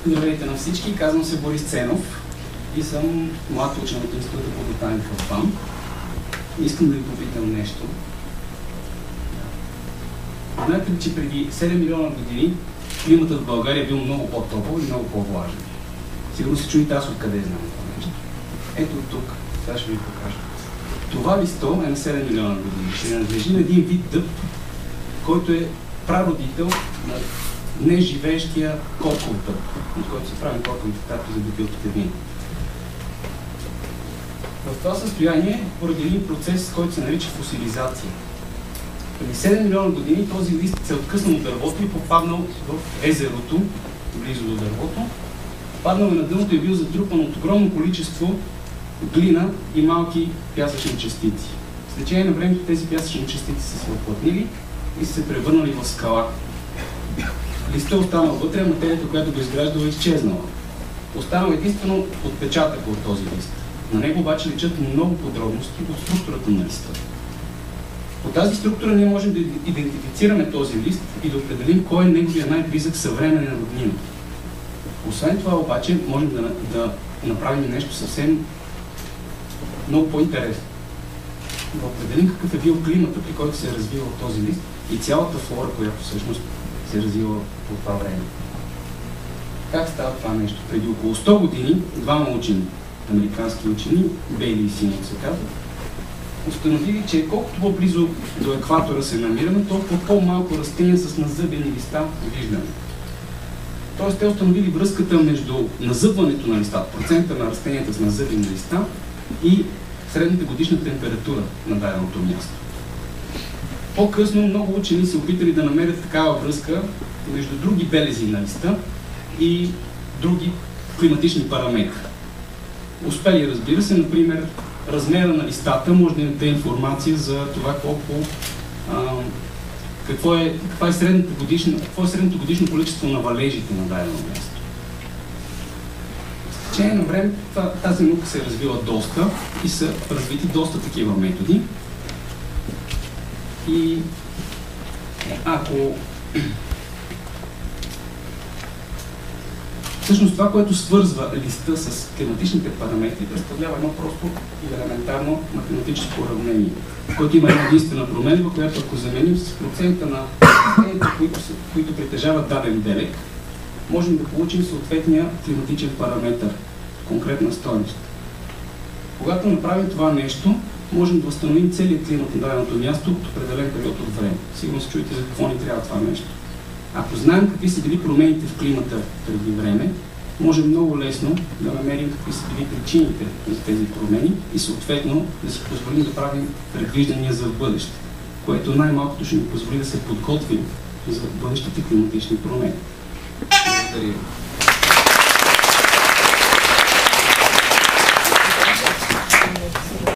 Здравейте на всички, казвам се Борис Ценов и съм млад учен от Института по ботаника в БАН. Искам да ви попитам нещо. Знаете ли, че преди 7 милиона години климатът в България е бил много по-топъл и много по-влажен? Сигурно се чуете аз откъде знам това нещо. Ето тук, сега ще ви покажа. Това листо е на 7 милиона години. Ще принадлежи на един вид дъб, който е прародител на неживеещия корков дъб, от който се прави корковите тапи за бутилките вино. В това състояние, поради един процес, който се нарича фосилизация. Преди 7 милиона години този лист се е откъснал от дървото и попаднал в езерото, близо до дървото. Паднал е на дъното и е бил затрупан от огромно количество глина и малки пясъчни частици. С течение на времето тези пясъчни частици са се оплътнили и са се превърнали в скала. Листът е останал вътре, а материята, която го изграждала, е изчезнала. Останал единствено отпечатък от този лист. На него обаче личат много подробности от структурата на листа. По тази структура ние можем да идентифицираме този лист и да определим кой е неговия най-близък съвременен роднина. Освен това обаче можем да направим нещо съвсем много по-интересно. Да определим какъв е бил климата, при който се е развивал този лист и цялата флора, която всъщност се е развила по това време. Как става това нещо? Преди около 100 години двама учени, американски учени, Бейли и Симънс се казват, установили, че колкото по-близо до екватора се намираме, толкова по-малко растения с назъбени листа виждаме. Тоест те установили връзката между назъбването на листа, процента на растенията с назъбени листа и средната годишна температура на даденото място. По-късно много учени се опитали да намерят такава връзка между други белези на листа и други климатични параметри. Успели, разбира се, например, размера на листата може да ни даде информация за това какво е средното годишно количество на валежите на дадено място. С течение на време тази наука се е развила доста и са развити доста такива методи. И ако всъщност това, което свързва листа с климатичните параметри, представлява едно просто и елементарно математическо уравнение, в което има една единствена променлива, която ако заменим с процента на растенията, които притежават даден белег, можем да получим съответния климатичен параметър, конкретна стойност. Когато направим това нещо, можем да възстановим целият климат на даденото място от определен период от време. Сигурно се чуете за какво ни трябва това нещо. Ако знаем какви са били промените в климата преди време, можем много лесно да намерим какви са били причините за тези промени и съответно да си позволим да правим предвиждания за бъдеще, което най-малкото ще ни позволи да се подготвим за бъдещите климатични промени. Благодаря ви.